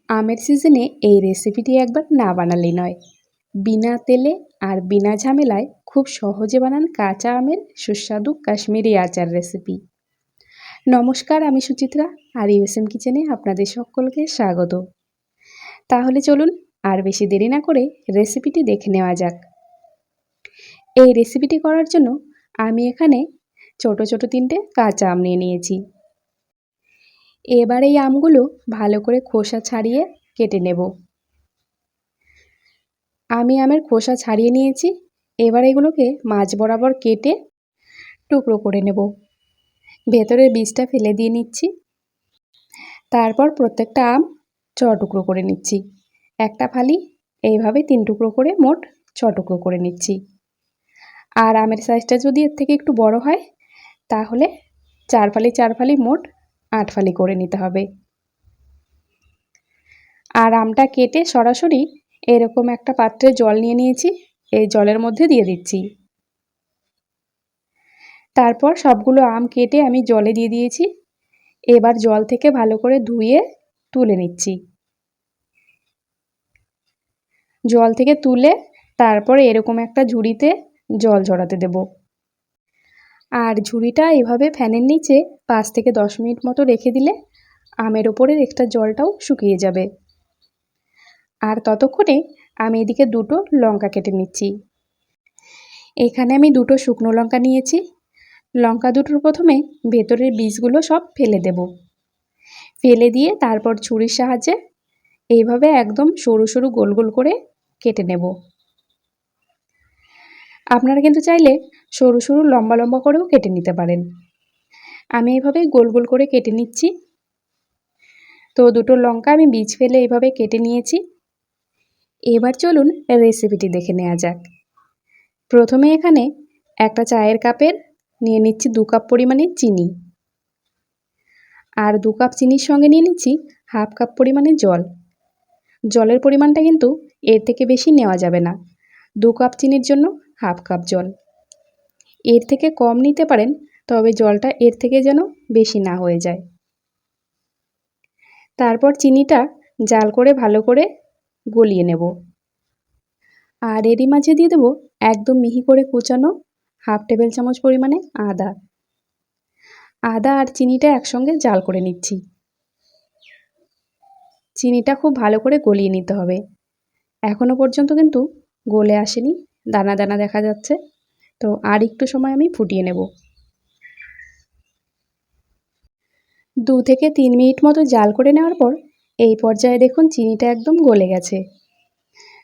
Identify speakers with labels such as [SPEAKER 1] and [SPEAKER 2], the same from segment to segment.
[SPEAKER 1] আমের সিজনে এই রেসিপিটি একবার না বানালেই নয়। বিনা তেলে আর বিনা ঝামেলায় খুব সহজে বানান কাঁচা আমের সুস্বাদু কাশ্মীরি আচার রেসিপি। নমস্কার, আমি সুচিত্রা আর ইউএসএম কিচেনে আপনাদের সকলকে স্বাগত। তাহলে চলুন আর বেশি দেরি না করে রেসিপিটি দেখে নেওয়া যাক। এই রেসিপিটি করার জন্য আমি এখানে ছোট ছোট 3টে কাঁচা আম নিয়ে নিয়েছি। এবার এই আমগুলো ভালো করে খোসা ছাড়িয়ে কেটে নেব। আমি আমের খোসা ছাড়িয়ে নিয়েছি। এবার এগুলোকে মাঝ বরাবর কেটে টুকরো করে নেব। ভেতরের বীজটা ফেলে দিয়ে নিচ্ছি। তারপর প্রত্যেকটা আম টুকরো করে নিচ্ছি। একটা ফালি এইভাবে 3 টুকরো করে মোট 6 টুকরো করে নিচ্ছি। আর আমের সাইজটা যদি এর থেকে একটু বড় হয় তাহলে 4 ফালি মোট 8 ফালি করে নিতে হবে। আর আমটা কেটে সরাসরি এরকম একটা পাত্রে জল নিয়ে নিয়েছি, এই জলের মধ্যে দিয়ে দিচ্ছি। তারপর সবগুলো আম কেটে আমি জলে দিয়ে দিয়েছি। এবার জল থেকে ভালো করে ধুয়ে তুলে নিচ্ছি। জল থেকে তুলে তারপর এরকম একটা ঝুড়িতে জল ঝরাতে দেব। আর ঝুড়িটা এভাবে ফ্যানের নিচে 5 থেকে 10 মিনিট মতো রেখে দিলে আমের ওপরের এক্সট্রা জলটাও শুকিয়ে যাবে। আর ততক্ষণে আমি এদিকে 2টো লঙ্কা কেটে নিচ্ছি। এখানে আমি 2টো শুকনো লঙ্কা নিয়েছি। লঙ্কা দুটোর প্রথমে ভেতরের বীজগুলো সব ফেলে দেব। ফেলে দিয়ে তারপর ছুরির সাহায্যে এইভাবে একদম সরু সরু গোল গোল করে কেটে নেব। আপনারা কিন্তু চাইলে সরু সরু লম্বা লম্বা করেও কেটে নিতে পারেন। আমি এইভাবে গোল গোল করে কেটে নিচ্ছি। তো 2টো লঙ্কা আমি বীজ ফেলে এইভাবে কেটে নিয়েছি। এবার চলুন রেসিপিটি দেখে নেওয়া যাক। প্রথমে এখানে একটা চায়ের কাপের নিয়ে নিচ্ছি 2 কাপ পরিমাণে চিনি। আর 2 কাপ চিনির সঙ্গে নিয়ে নিচ্ছি হাফ কাপ পরিমাণে জল। জলের পরিমাণটা কিন্তু এর থেকে বেশি নেওয়া যাবে না। 2 কাপ চিনির জন্য হাফ কাপ জল। এর থেকে কম নিতে পারেন, তবে জলটা এর থেকে যেন বেশি না হয়ে যায়। তারপর চিনিটা জাল করে ভালো করে গলিয়ে নেব। আর এরই মাঝে দিয়ে দেব একদম মিহি করে কুচানো হাফ টেবিল চামচ পরিমাণে আদা। আদা আর চিনিটা একসঙ্গে জাল করে নিচ্ছি। চিনিটা খুব ভালো করে গলিয়ে নিতে হবে। এখনো পর্যন্ত কিন্তু গলে আসেনি, দানা দানা দেখা যাচ্ছে। তো আর একটু সময় আমি ফুটিয়ে নেব। 2 থেকে 3 মিনিট মতো জাল করে নেওয়ার পর এই পর্যায়ে দেখুন চিনিটা একদম গলে গেছে।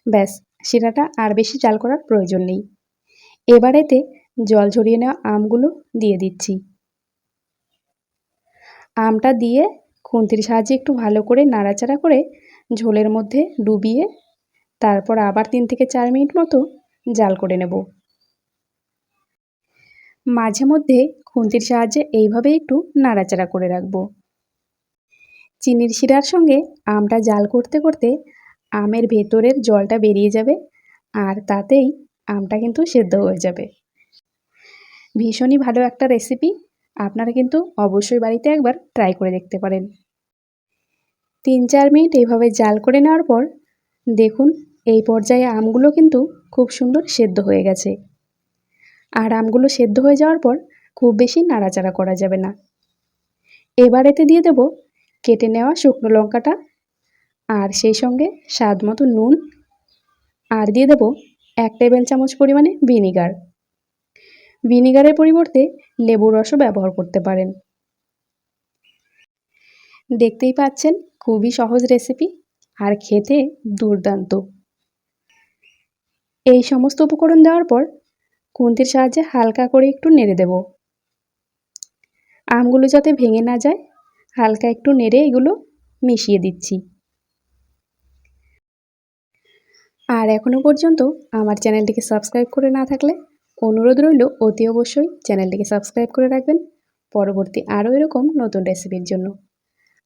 [SPEAKER 1] ব্যাস, শিরাটা আর বেশি জাল করার প্রয়োজন নেই। এবার এতে জল ঝরিয়ে নেওয়া আমগুলো দিয়ে দিচ্ছি। আমটা দিয়ে খুন্তির সাহায্যে একটু ভালো করে নাড়াচাড়া করে ঝোলের মধ্যে ডুবিয়ে তারপর আবার 3 থেকে 4 মিনিট মতো জাল করে নেব। মাঝে মধ্যে খুন্তির সাহায্যে এইভাবে একটু নাড়াচাড়া করে রাখবো। চিনির শিরার সঙ্গে আমটা জাল করতে করতে আমের ভেতরের জলটা বেরিয়ে যাবে, আর তাতেই আমটা কিন্তু সেদ্ধ হয়ে যাবে। ভীষণই ভালো একটা রেসিপি, আপনারা কিন্তু অবশ্যই বাড়িতে একবার ট্রাই করে দেখতে পারেন। 3-4 মিনিট এইভাবে জাল করে নেওয়ার পর দেখুন এই পর্যায়ে আমগুলো কিন্তু খুব সুন্দর সেদ্ধ হয়ে গেছে। আর আমগুলো সেদ্ধ হয়ে যাওয়ার পর খুব বেশি নাড়াচাড়া করা যাবে না। এবার এতে দিয়ে দেব কেটে নেওয়া শুকনো লঙ্কাটা, আর সেই সঙ্গে স্বাদ মতো নুন, আর দিয়ে দেব 1 টেবিল চামচ পরিমাণে ভিনিগার। ভিনিগারের পরিবর্তে লেবুর রসও ব্যবহার করতে পারেন। দেখতেই পাচ্ছেন খুবই সহজ রেসিপি আর খেতে দুর্দান্ত। এই সমস্ত উপকরণ দেওয়ার পর খুন্তির সাহায্যে হালকা করে একটু নেড়ে দেব। আমগুলো যাতে ভেঙে না যায় হালকা একটু নেড়ে এগুলো মিশিয়ে দিচ্ছি। আর এখনও পর্যন্ত আমার চ্যানেলটিকে সাবস্ক্রাইব করে না থাকলে অনুরোধ রইল অতি অবশ্যই চ্যানেলটিকে সাবস্ক্রাইব করে রাখবেন পরবর্তী আরও এরকম নতুন রেসিপির জন্য।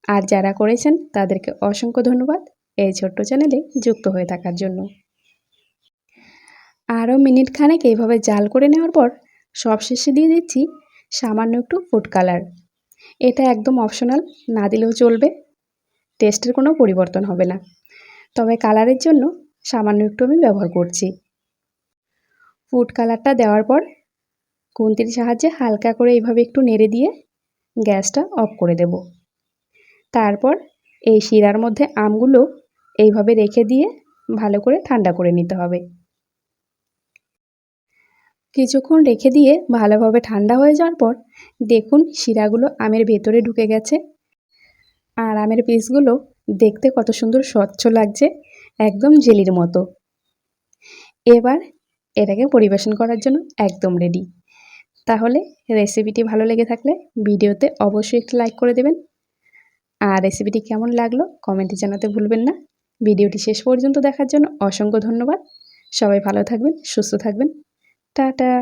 [SPEAKER 1] আর যারা করেছেন তাদেরকে অসংখ্য ধন্যবাদ এই ছোট্ট চ্যানেলে যুক্ত হয়ে থাকার জন্য। আরও মিনিট খানেক এইভাবে জাল করে নেওয়ার পর সবশেষে দিয়ে দিচ্ছি সামান্য একটু ফুড কালার। এটা একদম অপশনাল, না দিলেও চলবে। টেস্টের কোনো পরিবর্তন হবে না। তবে কালারের জন্য সামান্য একটু আমি ব্যবহার করছি। ফুড কালারটা দেওয়ার পর খুন্তির সাহায্যে হালকা করে এইভাবে একটু নেড়ে দিয়ে গ্যাসটা অফ করে দেব। তারপর এই শিরার মধ্যে আমগুলো এইভাবে রেখে দিয়ে ভালো করে ঠান্ডা করে নিতে হবে। কিছুক্ষণ রেখে দিয়ে ভালোভাবে ঠান্ডা হয়ে যাওয়ার পর দেখুন শিরাগুলো আমের ভেতরে ঢুকে গেছে আর আমের পিসগুলো দেখতে কত সুন্দর স্বচ্ছ লাগছে, একদম জেলির মতো। এবার এটাকে পরিবেশন করার জন্য একদম রেডি। তাহলে রেসিপিটি ভালো লেগে থাকলে ভিডিওতে অবশ্যই একটু লাইক করে দেবেন আর রেসিপিটি কেমন লাগলো কমেন্টে জানাতে ভুলবেন না। ভিডিওটি শেষ পর্যন্ত দেখার জন্য অসংখ্য ধন্যবাদ। সবাই ভালো থাকবেন, সুস্থ থাকবেন। টাটা।